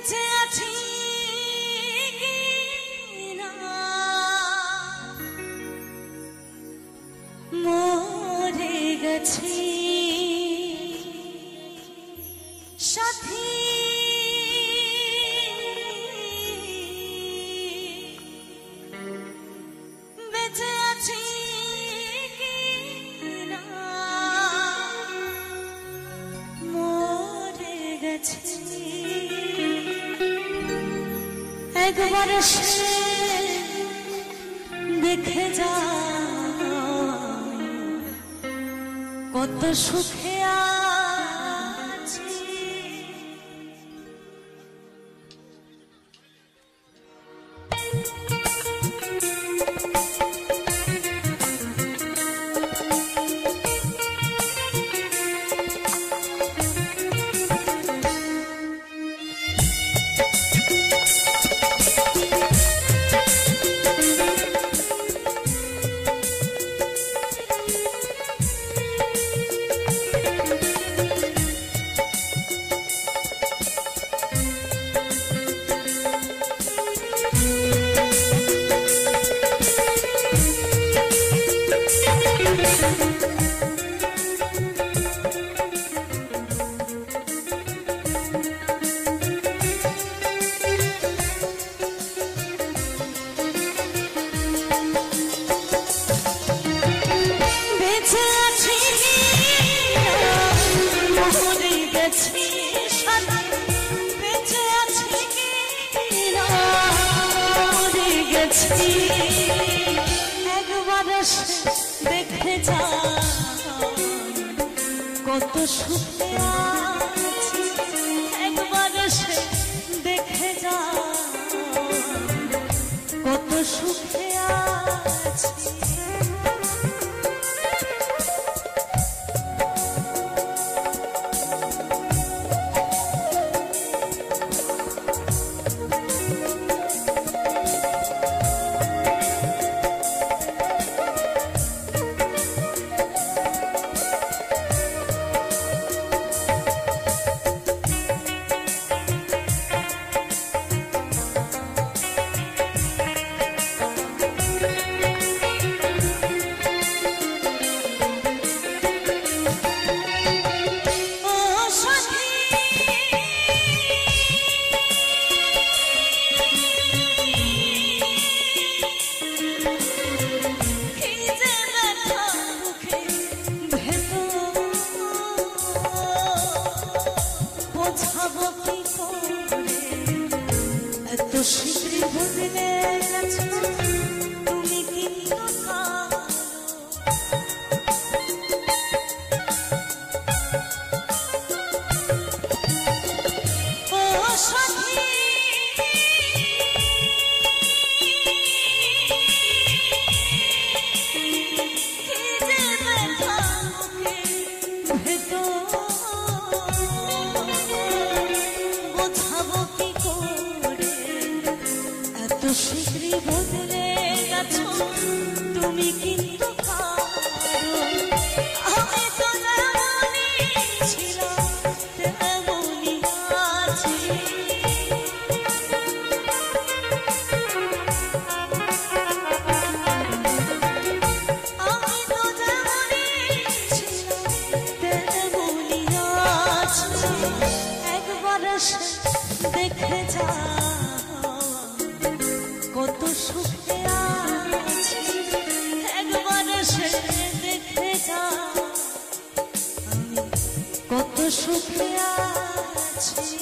বেঁচে আছি কিনা মরে গেছি সাথী বেঁচে আছি কিনা মরে গেছি একবার সে দেখে যা কত সুখে আছি একবার দেখে যা কত সুখে আছি একবার দেখে যা কত সুখে আছি শীঘ্রই বদলে গেছো তুমি কিন্তু ও সাথী কি যে ব্যথা বুকের ভেতর বোঝাবো কি করে এত শীঘ্রই বদলে গেছো তুমি কিন্তু আমি তো যেমনই ছিলাম তেমনই আছি আমি তো যেমনই ছিলাম তেমনই আছি একবার দেখে যা কত সুখে আছি একবার দেখে যা আমি কত সুখে আছি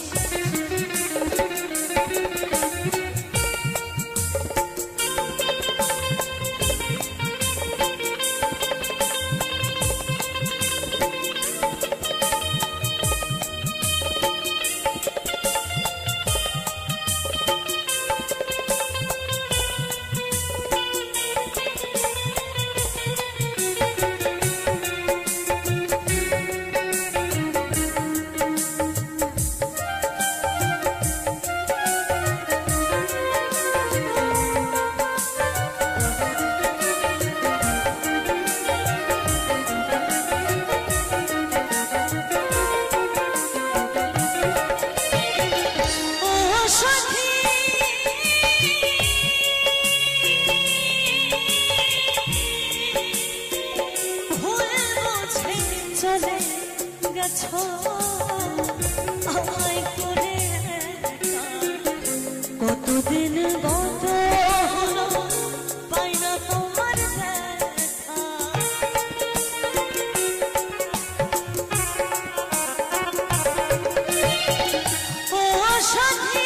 কতদিন গত হলো পাই না তোমার দেখা ও সাথী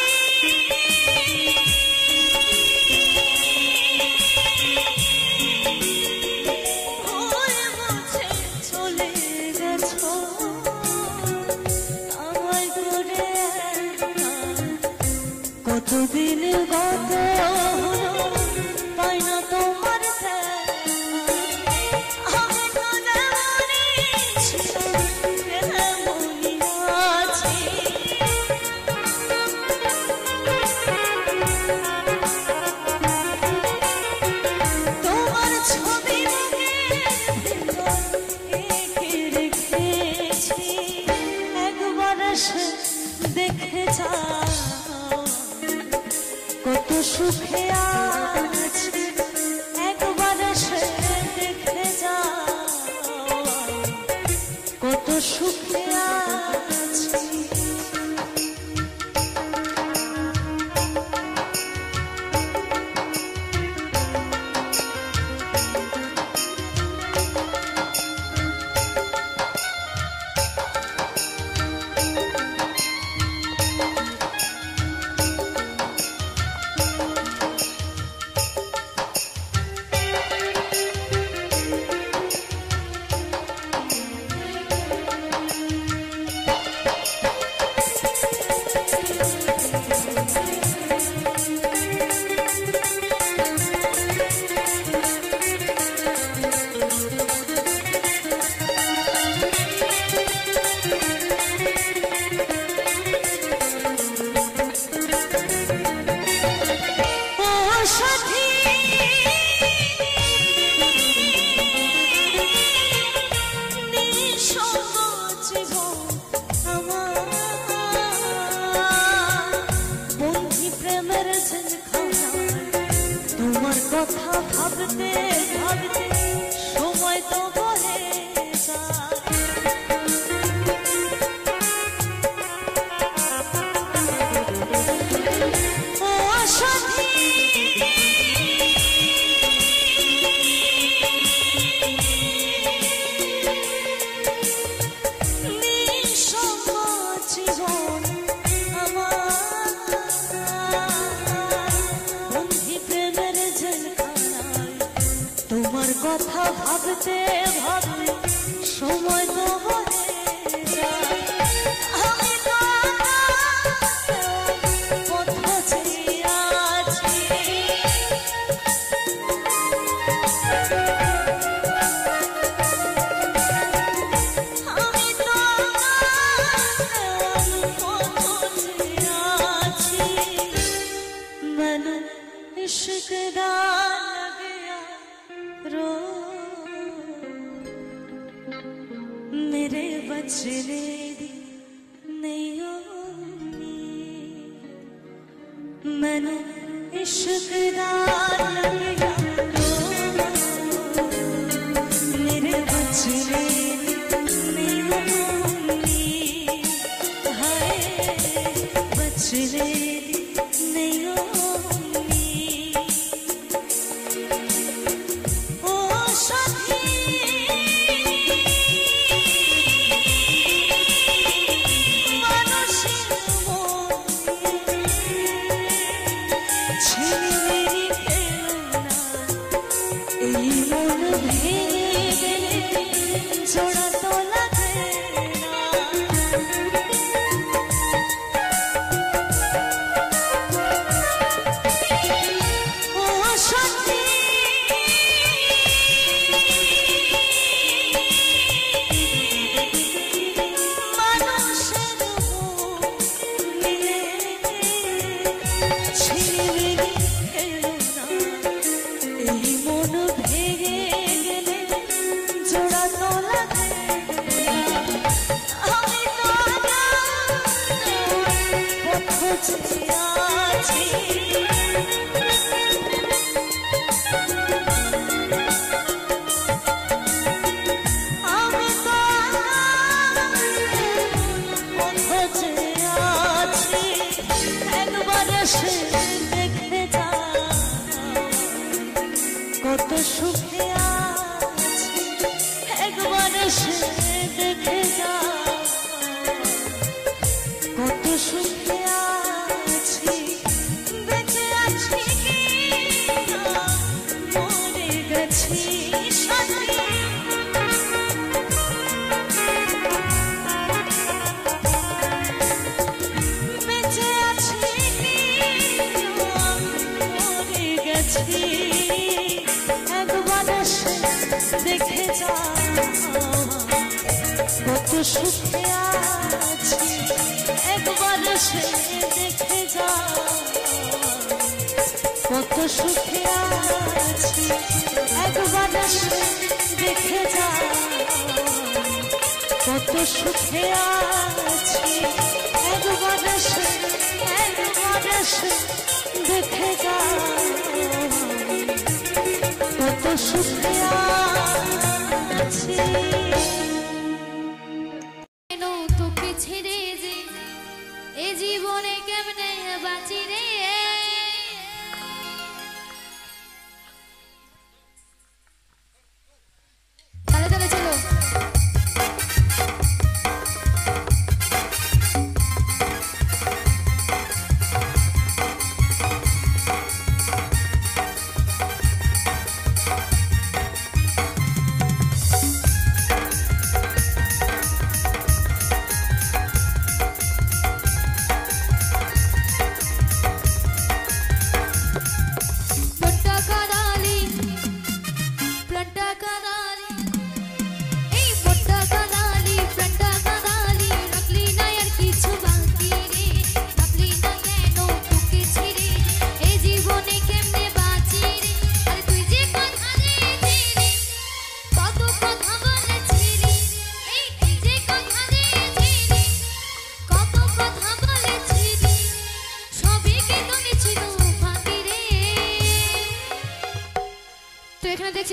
ভুল বুঝে চলে গেছো আমায় করে কতদিন গত হলো পাই না তোমার আমি তো যেমনই আছি তোমার ছবি এঁকে রেখেছি একবার সে দেখে যা কত সুখে আছি একবার সে দেখে যা কত সুখে আছি তোমার কথা ভাবতে ভাবতে সময় তো বলে ও সাথী নিঃসঙ্গ জীবন তোমার কথা ভাবতে ভাবতে সময় তো বলে যায় আমি তো পথ চেয়ে আছি আমি তো পথ চেয়ে আছি মন ইশক দা मेरे बचने दी नहीं होनी मैंने इश्क लगा मेरे बचने दी नहीं होनी हाय बचने दी नहीं होनी ओ साथी छोड़ा तो लगे ओ साथी মানুষের মিলে ছিনিয়ে খেলো না এই মন ভেঙে গেলে জোড়া তো লাগে আমি তো পথ চেয়ে আছি আমি তো পথ চেয়ে আছি একবার সে সুখে আছি বেঁচে আছি কি না মরে গেছি সাথী বেঁচে আছি কি না মরে গেছি একবার এসে দেখে যা কত সুখে আছি একবার এসে দেখে যা কত সুখে আছি একবার এসে দেখে যা কত সুখে আছি একবার এসে দেখে যা কত সুখে আছি তোকে ছেড়ে যে এ জীবনে কেমনে বাঁচি রে তালে তালে চলো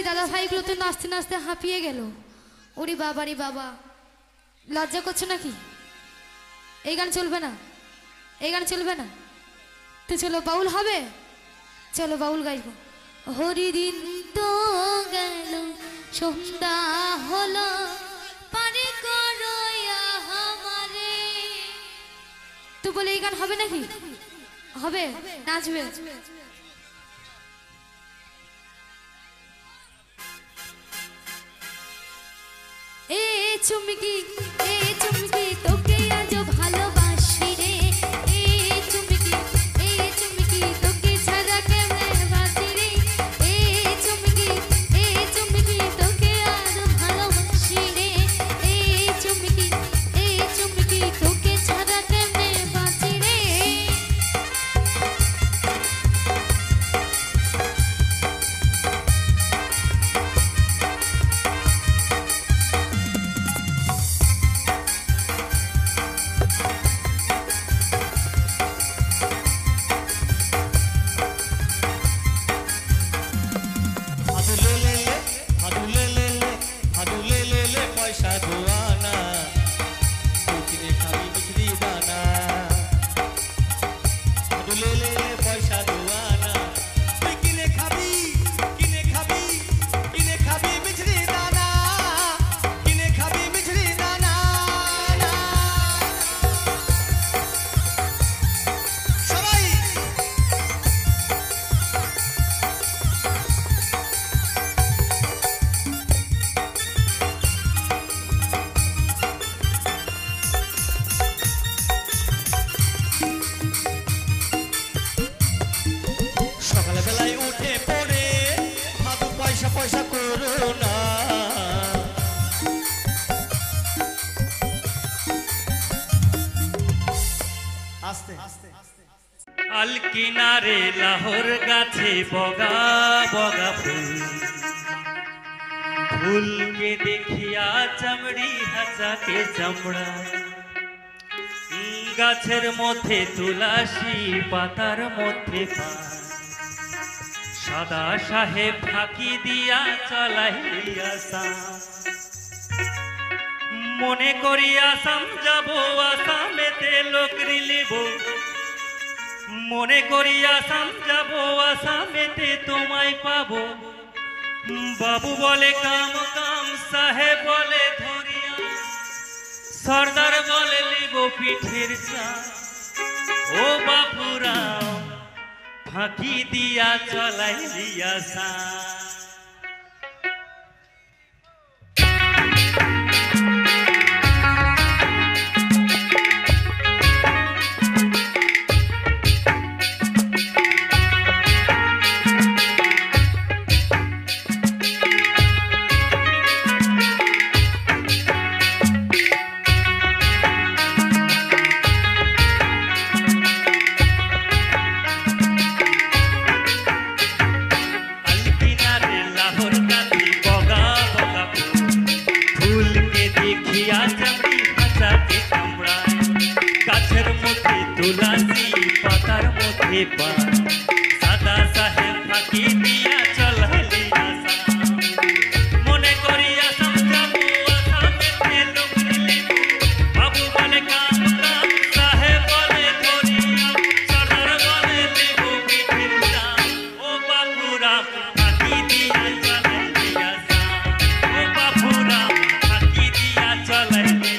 দাদা ভাইগুলো তো নাচতে নাচতে হাঁপিয়ে গেল ওরে বাবা রে বাবা লজ্জা করছো নাকি এই গান চলবে না এই গান চলবে না তো চলো বাউল হবে চলো বাউল গাইবো হরি দিন তো গেল সন্ধ্যা হলো পারে করো আমারে তো বলে এই গান হবে নাকি হবে নাচবে এ চুমকি তোকে আজ ভালোবাসি রে এ চুমকি তোকে ছাড়া কেমনে বাঁচি রে এ চুমকি তোকে আজ ভালোবাসি রে এ চুমকি তোকে ছাড়া কেমনে বাঁচি রে আল কিনারে লাহোর গাছে বগা বগা ফুল ফুলকে দেখিয়া চামড়ি হাঁচাকে চামড়া গাছের মধ্যে তুলসী পাতার মধ্যে সাদা সাহেব ফাঁকি দিয়া চালাইয়া মনে করি আসাম যাব আসামেতে লোকরি লিব মনে করি আসাম যাব আসামেতে তোমায় পাবো বাবু বলে কাম কাম সাহেব বলে ধরিয়া সর্দার বলে লিব পিঠের চা ফাঁকি দিয়া চলাই দিয়াছা सादा साहेब फाঁকি দিয়া চলাইলি আশা মনে করিয়া সমঝাবো আসামেতে লোকরিলি বাবু বলে কাম কাম সাহেব বলে ধরিয়া সরদার বলে দেব পিঠির দাম ও বাপুরা ফাঁকি দিয়া চলাইলি আশা ও বাপুরা ফাঁকি দিয়া চলাইলি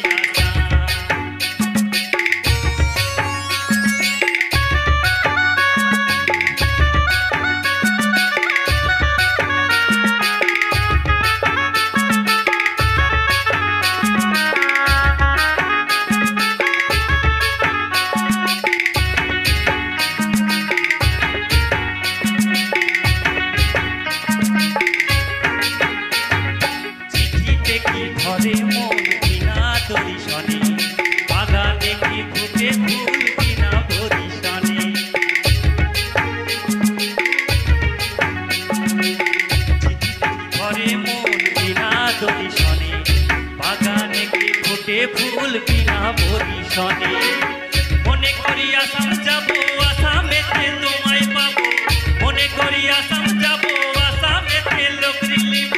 ঘরে মন বিনা দরিশনে বাগানে কি ফুটে ফুল বিনা বরিশনে ঘরে মন বিনা দরিশনে বাগানে কি ফুটে ফুল বিনা বরিশনে মনে করিয়া সমঝাবো আসামেতে তোমায় পাবো মনে করিয়া সমঝাবো আসামেতে লোকরি লিব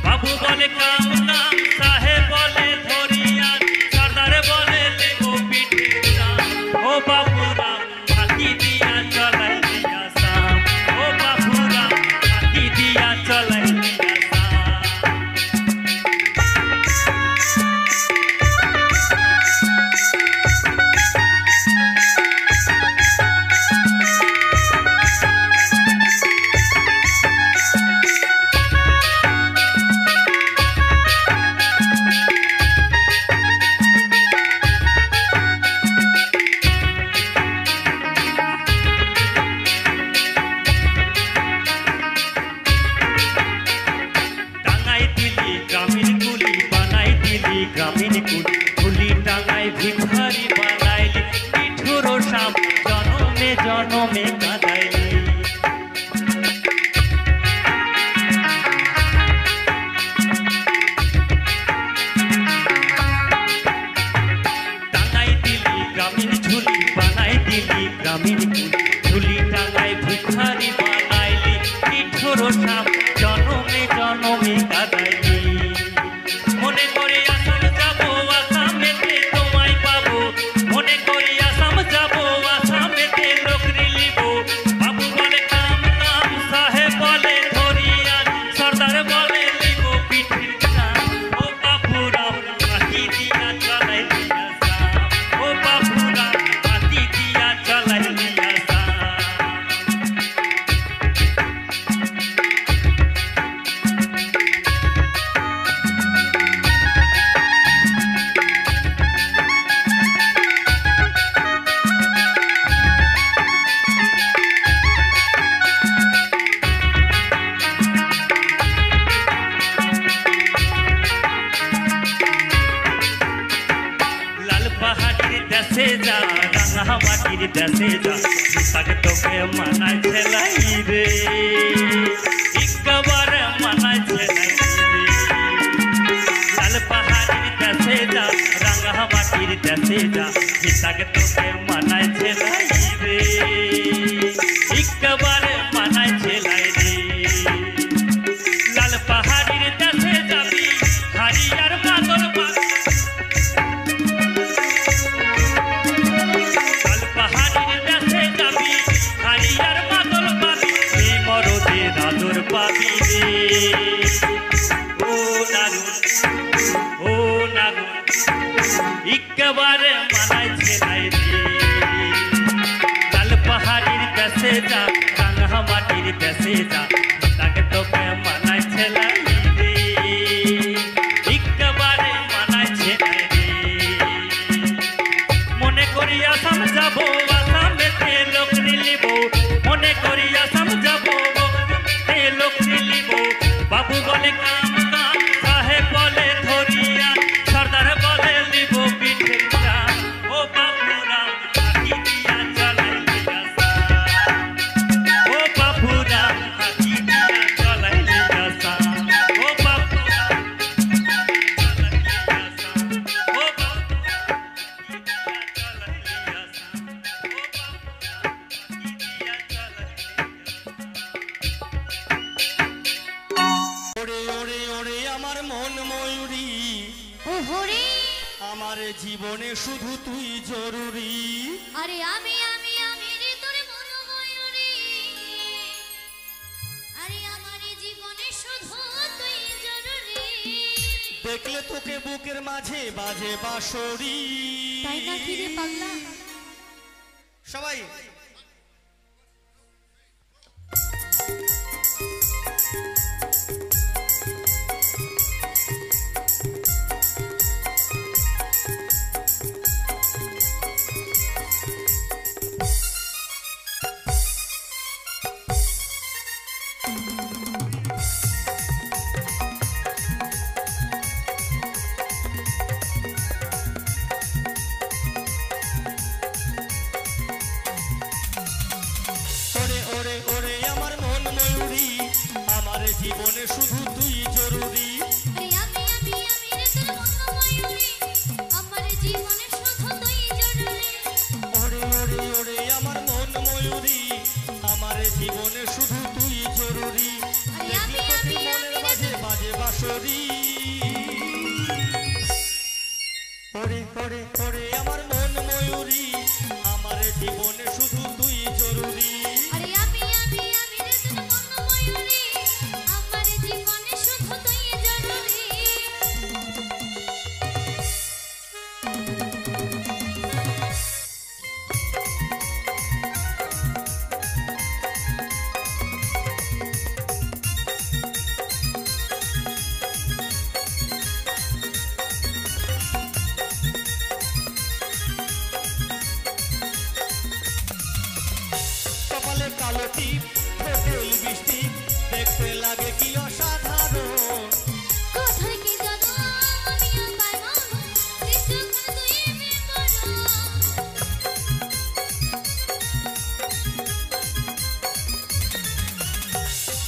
বাবু বলে কাম কাম সাহেব বলে ধরিয়া সরদার বলে লেব পিঠির দাম ও বাপুরা ফাঁকি দিয়া চলাই দিয়াছা ও বাপুরা ফাঁকি দিয়া চলাই দিয়াছা গ্রামীণ কুলি টাঙায় ভিখারি বানাইলি পিঠুর সাম জনমে জনমে কাঁদাইলি টাঙাই দিলি গ্রামীণ ঝুলি বানাই দিলি গ্রামীণ ঝুলি টাঙায় ভিখারি বানাইলি পিঠুর সাম জনমে জনমে কাঁদাইলি মনে করিয়া সমঝাবো আসামেতে তোমায় পাবো মনে করিয়া সমঝাবো আসামেতে লোকরি লিব বাবু বলে কাম কাম সাহেব বলে ধরিয়া সরদার বলে লিব পিঠির দাম ও বাপুরা ফাঁকি দিয়া চলাই দিয়াছা ও বাপুরা ফাঁকি দিয়া চলাই দিয়াছা দেশে যা রাঙা মাটির দেশে যা তাকে তোকে মানায় ছেলাই রে একবার মানায় ছেলাই রে লাল পাহাড়ির দেশে যা রাঙা মাটির দেশে যা তাকে তোকে মানায় ছেলাই রে একবার মানায় ছেলাই রে লাল পাহাড়ির দেশে যাবি হারিয়ার পাগল পাবি রে ও নাগুন একবারে মানায় ছেলাই রে লাল পাহাড়ির দেশে যা বাড়ির দেশে যা তাকে তোকে মানায় ছেলাই রে একেবারে মানায় ছেলাই রে মনে করি আসাম যাব আসামেতে লোক নিলিব মনে করি আসাম যাব লোক নিলিব বাবু বলে কাম কাম সাহেব বলে ধরিয়া সর্দার বলে লিব পিঠে ও বাবুরা হাতি দিয়া চলাইলে গাছা ও বাবুরা হাতি দিয়া চলাইলে গাছা ও বাবুরা চলাইলে গাছা ও বাবুরা হাতি দিয়া চলাইলে গাছা ও বাবুরা হাতি দিয়া চলাইলে ওরে ওরে ওরে আমার মন ময়ূরী ও হরে আমার জীবনে শুধু তুই জরুরি আরে আমি রে তোর মন ময়ূরী আরে আমার জীবনে শুধু তুই জরুরি দেখলে তোকে বুকের মাঝে বাজে বাঁশরি তাই না কি রে পাগলা সবাই ওরে ওরে ওরে আমার মন ময়ূরী আমার জীবনে শুধু তুই জরুরি আরে আমি রে তোর মন ময়ূরী আমার জীবনে শুধু তুই জরুরি ওরে ওরে ওরে আমার মন ময়ূরী আমার জীবনে শুধু তুই জরুরি আরে দেখলে তোকে মনের মাঝে বাজে বাঁশরি ওরে ওরে ওরে আমার মন ময়ূরী আমার জীবনে শুধু তুই জরুরি আরে আমি রে তোর মন ময়ূরী আমার জীবনে শুধু তুই জরুরি কপালে কালো টিপ ঠোঁটে লিপস্টিক দেখতে লাগে কি অসাধারণ কোথায় কি জানো আমিও পাই মন কিছুক্ষণ তুই বিপরো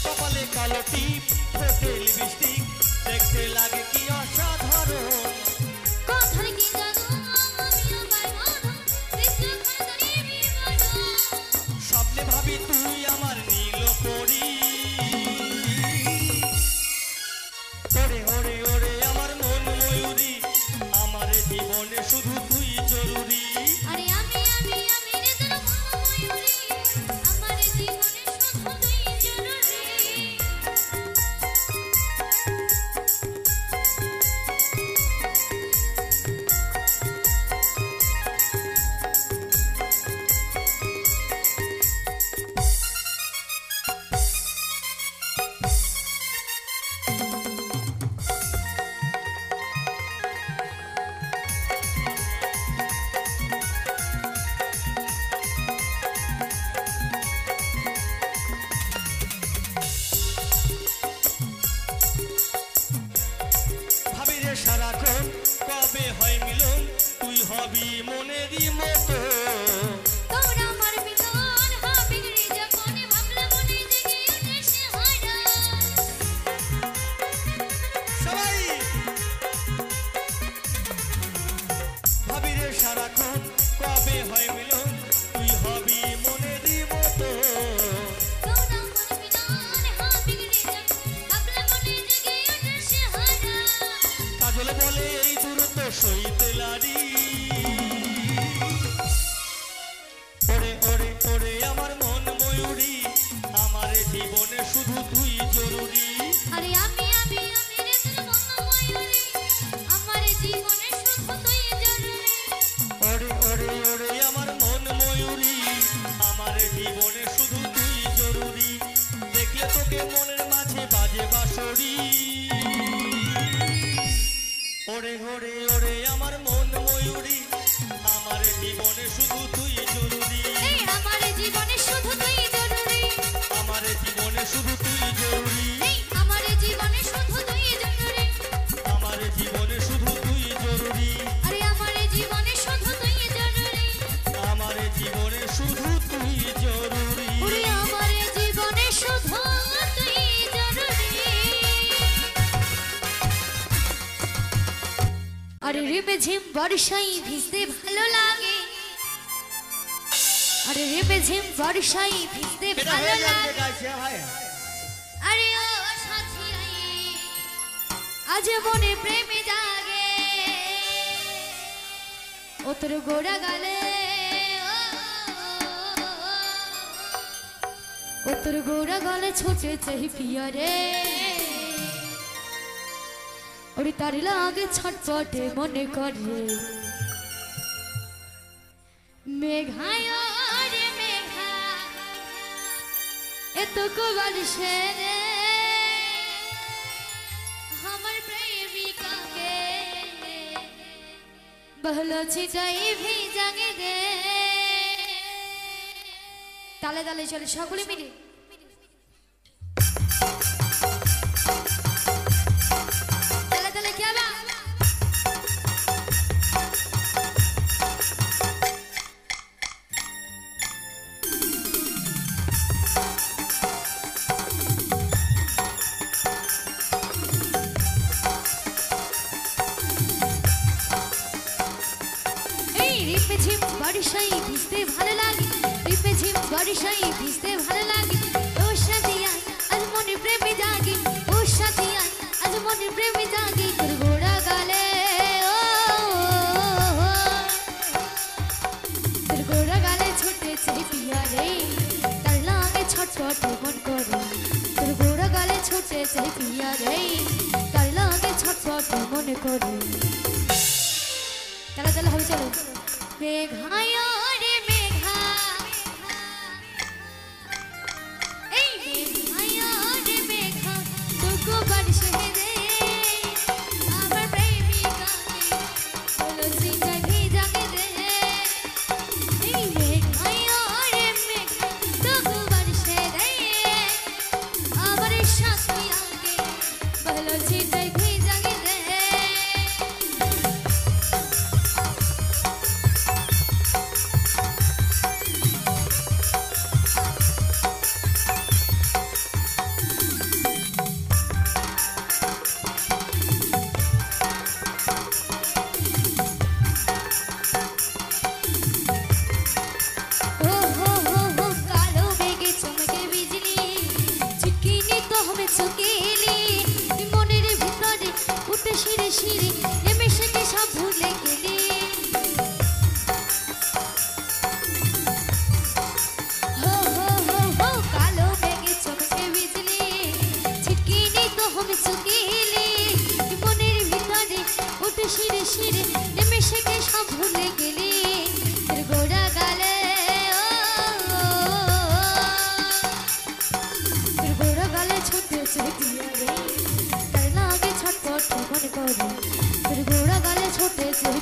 কপালে কালো টিপ ঠোঁটে লিপস্টিক দেখতে লাগে কি অসাধারণ কোথায় কি জানো আমিও পাই মন কিছুক্ষণ তুই বিপরো স্বপ্নে ভাবি তুই আমার নীল পরি ওরে ওরে ওরে আমার মন ময়ূরী আমার জীবনে শুধু তুই জরুরি আরে আমি রে তোর মন ময়ূরী আমার জীবনে শুধু তুই জরুরি ভাবি রে সারাক্ষণ কবে হয় মিলন তুই হবি মনেরই মতো তোর আমার মিলন হবে রে যখন ভাবলে মনে জেগে ওঠে সে হারা সবাই ভাবি রে সারাক্ষণ কবে হয় মিলন তুই হবি মনেরই মতো তোর আমার মিলন হবে রে যখন ভাবলে মনে জেগে ওঠে সে হারা কাজল বলে এই দূরত্ব সইতে লারি ওরে ওরে ওরে আমার মন ময়ূরী আমার জীবনে শুধু তুই জরুরি আরে আমি রে তোর মন ময়ূরী আমার জীবনে শুধু তুই জরুরি ওরে ওরে ওরে আমার মন ময়ূরী আমার জীবনে শুধু তুই জরুরি ঝিম বর্ষায় ভিজতে ভালো লাগে আরে রিমে ঝিম বর্ষায় ভিজতে ভালো লাগে আরে ও সাথী আজ মনে প্রেমে জাগে ও তোর গোড়া গালে ও তোর গোড়া গালে ছোটে চাই পিয়া রে ওরে তার লাগে ছটপটে মনে করে মেঘায় রে মেঘা এত বারিশে রে আমার প্রেমিকাকে বহলো ছিটাই ভিজাগে দে তালে তালে চলে সকলে মিলে বর্ষায় ভিজতে ভালো লাগে রিপে ঝিম বর্ষায় ভিজতে ভালো লাগে ওর সাথে আজ মনে প্রেমে জাগে ওর সাথে আজ মনে প্রেমে জাগে তোর গোড়া গালে তোর গোড়া গালে ছুটেছে পিয়া রে তার লাগে ছটপট মন করে তোর গোড়া গালে ছুটেছে পিয়া রে তার লাগে ছটপট মনে করে চলো চলো হবে চলো মেঘায় রে মেঘা এই মেঘায় রে মেঘা তোকে বারিশে রে আমার প্রেমিকাকে বলো চিটা ভিজাগে দে এই মেঘায় রে মেঘা তোকে বারিশে রে আমার সাথিয়াকে বলো চিটা ভিজাগে দে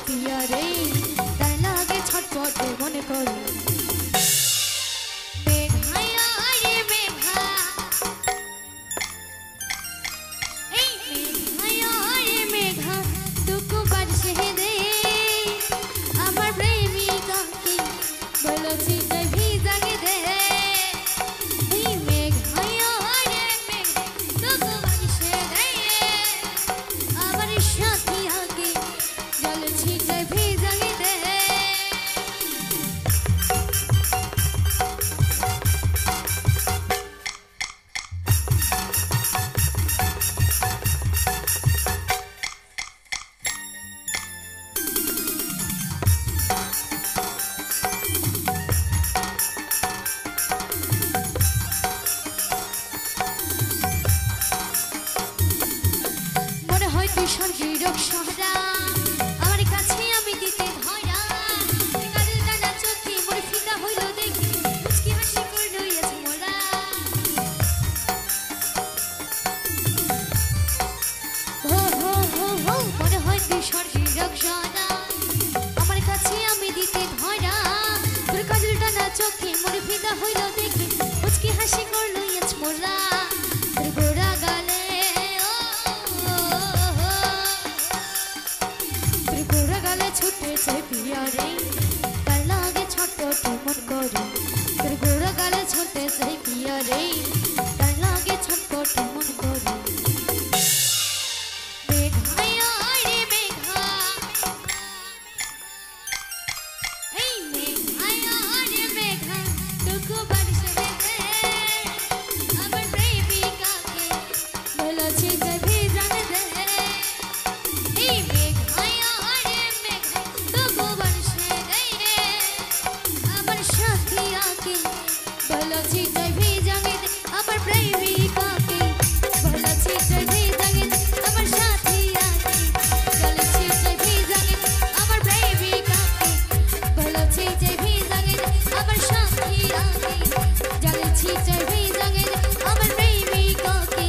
पिया रे तार लागे छटपट मने करे मेघाया रे मेघा এই মেঘায়া রে মেঘা তুকু বারসে দে আমার প্রেমিকাকে বলো চিটা ভিজাগে দে এই মেঘায়া রে মেঘা তুকু বারসে দে আমার সাথিয়াকে জল ছিটা ভিজাগে দে মনে হয় তুই স্বর্গের অপ্সরা আমার কাছে আমি দিতে ধরা কাজল টানা চোখে মোর ফিদা হইল দেখি মুচকি হাসি করলো আজ মোরা হো হো হো হো মনে হয় তুই স্বর্গের অপ্সরা আমার কাছে আমি দিতে ধরা তোর কাজল টানা চোখে মোর ফিদা হইল দেখি মুচকি হাসি করলো আজ মোরা তোর গোড়া গালে ছুটেছে পিয়া রে তার লাগে ছটপট মন করে তোর গোড়া গালে ছুটেছে পিয়া রে তার লাগে ছটপট মন করে মেঘায়া রে মেঘা আঁকে ভালো চিটাই ভিজাঙে আমার প্রেমিকাকে ভালো চিটাই ভিজাঙে আমার সাথী আঁকে জলে চিটাই ভিজাঙে আমার প্রেমিকাকে ভালো চিটাই ভিজাঙে আমার সাথী আঁকে জলে চিটাই ভিজাঙে আমার প্রেমিকাকে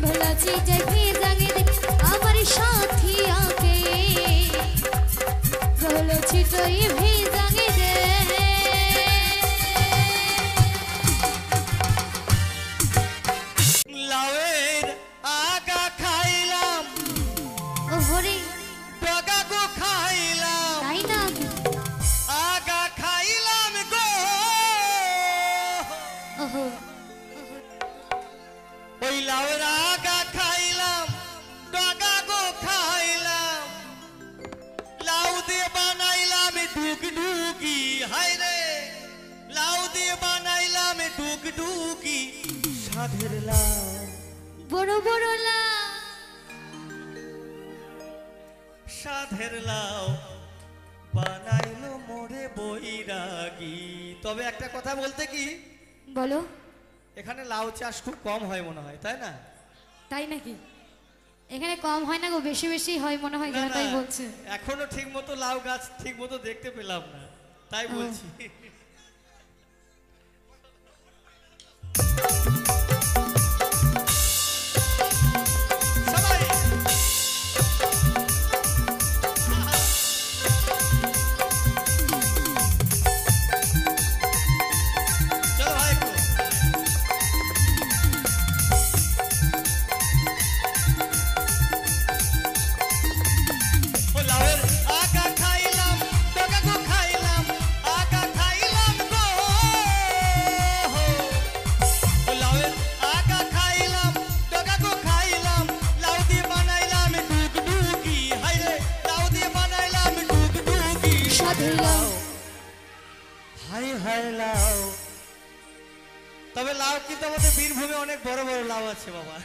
ভালো চিটাই ভিজাঙে আমার সাথী আঁকে ভালো চিটাই ভিজাঙে দে লাউয়ের আগা খাইলাম ওহরে ডগা গো খাইলাম তাই না আগা খাইলাম গো ওহো ওই লাউয়ের আগা খাইলাম ডগা গো খাইলাম লাউ দিয়ে বানাইলাম ডুগডুগি হায় রে লাউ দিয়ে বানাইলাম ডুগডুগি সাধের লাউ বড় বড় লা সাধের লাউ বানাইলো মোরে বৈরাগী। তবে একটা কথা বলতে কি বলো এখানে লাউ চাষ খুব কম হয় মনে হয়, তাই না? তাই নাকি এখানে কম হয় না গো বেশি বেশি হয় মনে হয় না, কেন না, তাই বলছে এখনো ঠিক মতো লাউ গাছ ঠিক মতো দেখতে পেলাম না, তাই বলছি। সবাই চলো ভাই একটু। ও লাউয়ের আগা খাইলাম ডগা গো খাইলাম আগা খাইলাম গো ও লাউয়ের আগা খাইলাম ডগা গো খাইলাম লাউ দিয়ে বানাইলাম ডুগডুগি হায় রে লাউ দিয়ে বানাইলাম ডুগডুগি সাধের লাউ হাই হাই লাউ। তবে লাউ কিন্তু আমাদের বীরভূমে অনেক বড় বড় লাউ আছে বাবা,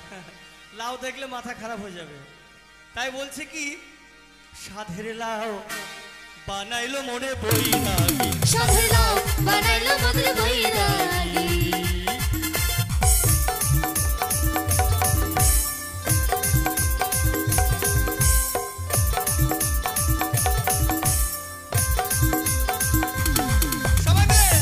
লাউ দেখলে মাথা খারাপ হয়ে যাবে। তাই বলছে কি সাধের লাউ বানাইলো মনে বৈরাগী সাধের লাউ বানাইলো মধুর বৈরাগী সবাই মিলে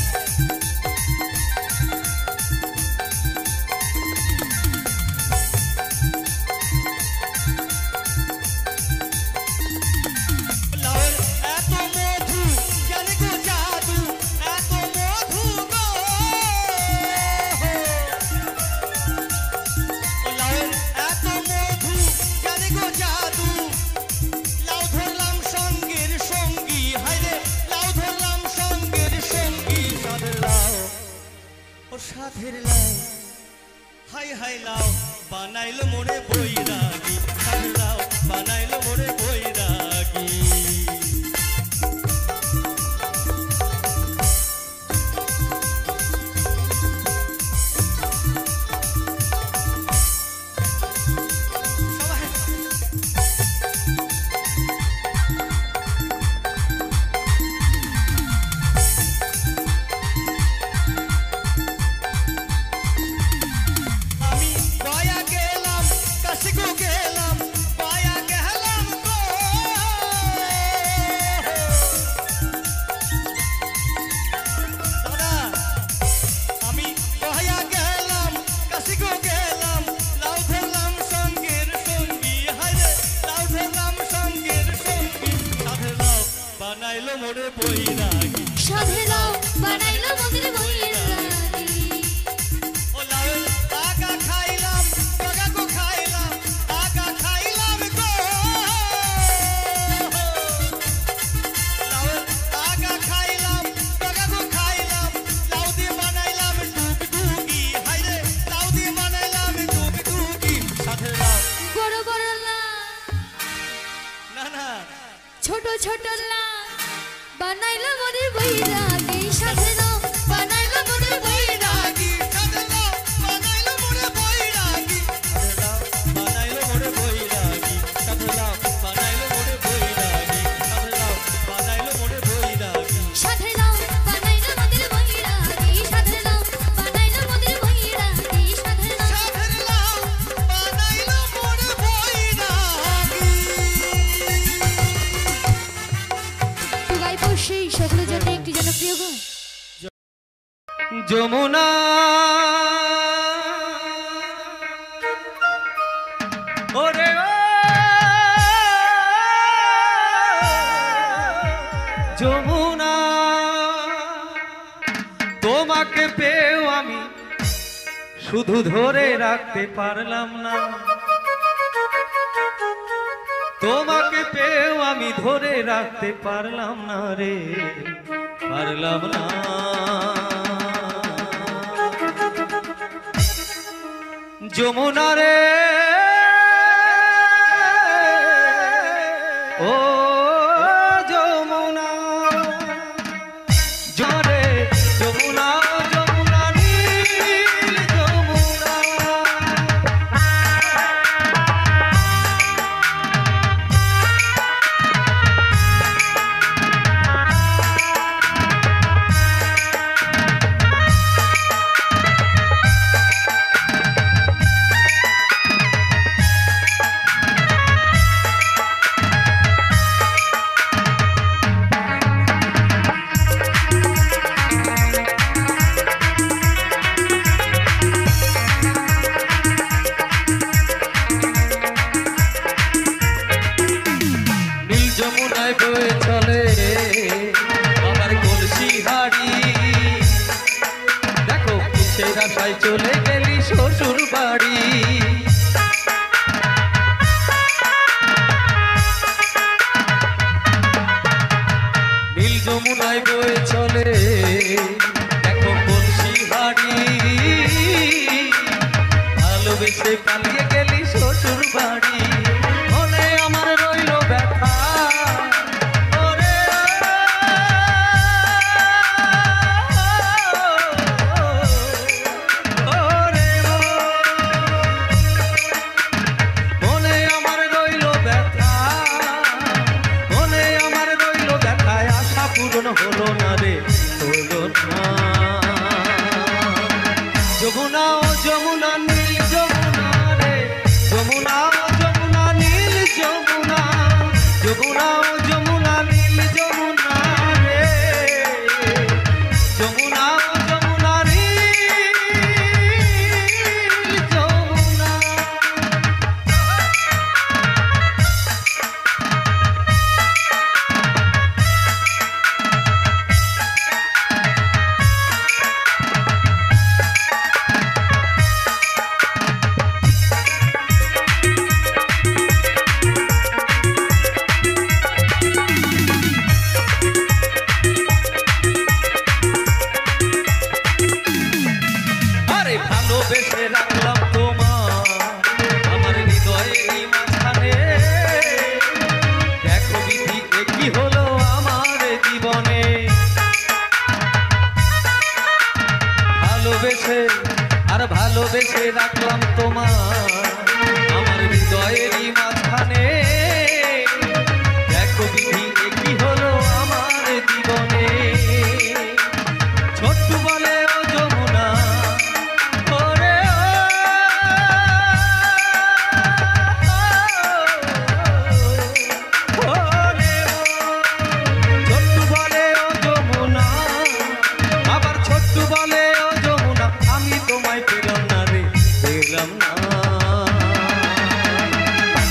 লাউয়ের এত মধু জানে গো জাদু এত মধু গো লাউয়ের এত মধু জানে গো জাদু লাউ ধরলাম সঙ্গের সঙ্গী হায় রে লাউ ধরলাম সঙ্গের সঙ্গী সাধের লাউ ও সাধের লাউ হাই হাই লাউ বানাইলো মোরে বৈরাগী সাধের লাউ বানাইলো মোরে বৈরাগী। সবাই আমি গয়া গেলাম কাশি গো গেলাম গয়া গেলাম গো দাদা আমি গয়া গেলাম কাশি গো গেলাম লাউ ধরলাম সঙ্গের সঙ্গী হায় রে লাউ ধরলাম সঙ্গের সঙ্গী সাধের লাউ বানাইলো মোরে বৈরাগী সাধের লাউ বানাইলো মধুর বৈরাগী ও লাউয়ের আগা খাইলাম ডগা গো খাইলাম আগা খাইলাম গো লাউয়ের আগা খাইলাম ডগা গো খাইলাম লাউ দিয়ে বানাইলাম ডুগডুগি হায় রে লাউ দিয়ে বানাইলাম ডুগডুগি সাধের লাউ বড় বড় লা না না ছোট ছোট লা বানাইলো মধুর বৈরাগী সাধের লাউ বানাইলো মধুর বৈরাগী সাধের লাউ বানাইলো মোরে বৈরাগী সাধের লাউ বানাইলো মোরে বৈরাগী সাধের লাউ বানাইলো মোরে বৈরাগী সাধের লাউ বানাইলো মোরে বৈরাগী সাধের লাউ বানাইলো মধুর বৈরাগী যমুনা ওরে ও যমুনা তোমাকে পেয়েও আমি শুধু ধরে রাখতে পারলাম না তোমাকে পেয়েও আমি ধরে রাখতে পারলাম না রে পারলাম না যমুনা রে ও যমুনা জরে যমুনা যমুনা নীল যমুনা চলে গেলি শ্বশুর বাড়ি নীল যমুনায় বয়ে চলে দেখো কলসি হাড়ি ভালোবেসে পালিয়ে গেলি শ্বশুর বাড়ি মনে আমার রইল ব্যথা হলো না রে হলো না যমুনা ও যমুনা নীল যমুনা রে যমুনা ও যমুনা নীল যমুনা যমুনা ও যমুনা নীল যমুনা রে যমুনা ও যমুনা নীল যমুনা ভালোবেসে রাখলাম তোমার আমার হৃদয়েরই মাঝখানে দেখো বিধি একই হলো আমার জীবনে ভালোবেসে রাখলাম তোমার আমার হৃদয়েরই মাঝখানে দেখো বিধি একই হলো আমার জীবনে ছোট্ট বলে ও যমুনা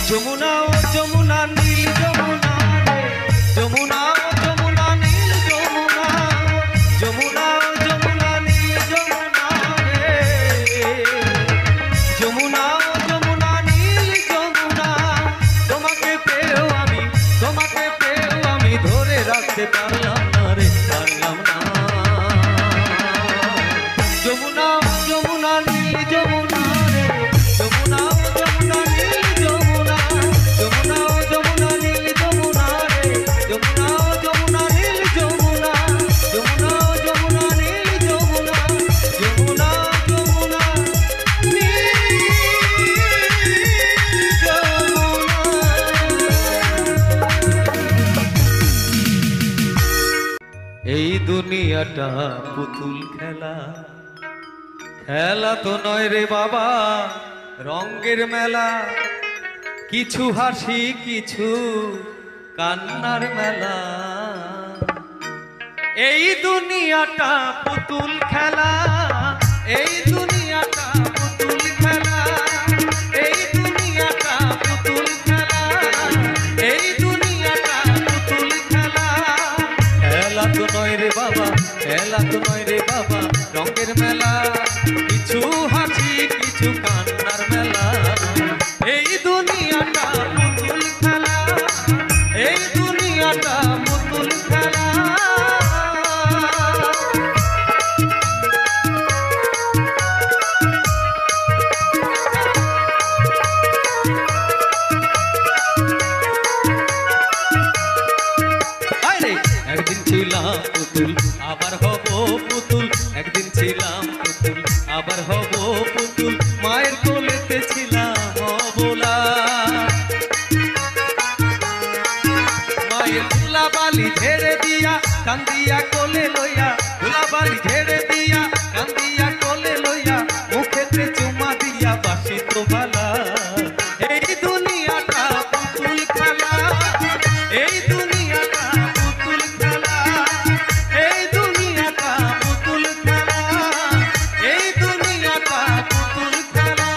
যমুনা ও যমুনা নীল যমুনা রে যমুনা ও যমুনা নীল যমুনা যমুনা ও যমুনা নীল যমুনা রে যমুনা ও যমুনা নীল যমুনা তোমাকে পেয়েও আমি ধরে রাখতে পারলাম না রে পারলাম না যমুনা ও যমুনা নীল যমুনা রে যমুনা ও যমুনা নীল যমুনা যমুনা ও যমুনা নীল যমুনা রে যমুনা ও যমুনা নীল যমুনা যমুনা ও যমুনা নীল যমুনা যমুনা যমুনা এই দুনিয়াটা পুতুল খেলা খেলা তো নয় রে বাবা রঙের মেলা কিছু হাসি কিছু কান্নার মেলা এই দুনিয়াটা পুতুল খেলা, এই দুনিয়াটা পুতুল খেলা, এই দুনিয়াটা পুতুল খেলা, এই দুনিয়াটা পুতুল খেলা। খেলা তো নয় রে বাবা, খেলা তো নয় রে বাবা, রঙের মেলা, কিছু হাসি কিছু কান্নার মেলা। এই দুনিয়াটা পুতুল খেলা, এই দুনিয়াটা পুতুল খেলা। একদিন ছিলাম পুতুল আবার হব পুতুল, একদিন ছিলাম পুতুল আবার হব পুতুল, মায়ের কোলেতে ছিলাম অবলা। মায়ের ধুলাবালি ঝেড়ে দিয়া কান্দিয়া কোলে লইয়া, ধুলাবালি ঝেড়ে দিয়া কান্দিয়া কোলে লইয়া, মুখেতে চুমা দিয়া বাসি তো ভালা। এই দুনিয়াটা পুতুল খেলা, এই দুনিয়াটা পুতুল খেলা, এই দুনিয়াটা পুতুল খেলা, এই দুনিয়াটা পুতুল খেলা।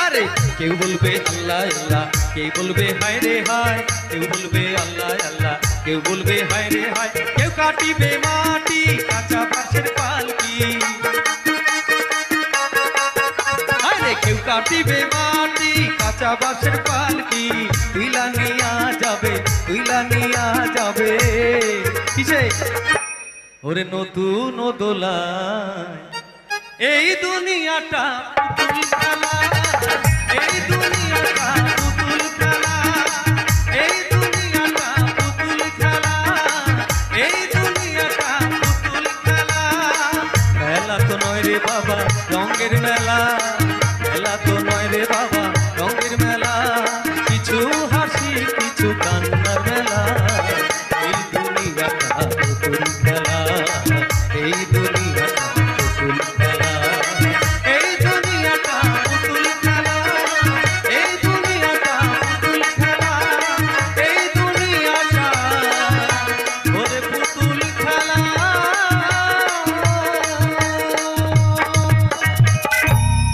আরে কেউ বলবে আল্লাহ আল্লাহ, কেউ বলবে হায় রে হায়, কেউ বলবে আল্লাহ আল্লাহ, কেউ বলবে হায় রে হায়, কেউ কাটিবে মাটি কাঁচা বাঁশের পালকি। আরে কেউ কাটিবে মাটি কাঁচা বাঁশের পালকি, তুইলা নিয়া যাবে, তুইলা নিয়া যাবে কিসে ওরে নতুন দোলায়। এই দুনিয়াটা পুতুল খেলা, এই দুনিয়াটা পুতুল খেলা, এই দুনিয়াটা পুতুল খেলা, এই দুনিয়াটা পুতুল খেলা। খেলা তো নয় রে বাবা রঙের মেলা, খেলা তো নয় রে বাবা রঙের মেলা, কিছু হাসি কিছু কান্নার মেলা। এই দুনিয়াটা পুতুল খেলা, এই দুনিয়াটা পুতুল খেলা, এই দুনিয়াটা পুতুল খেলা, এই দুনিয়াটা পুতুল খেলা, এই দুনিয়াটা ওরে পুতুল খেলা।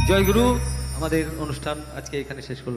জয় গুরু। আমাদের অনুষ্ঠান আজকে এখানে শেষ করলাম।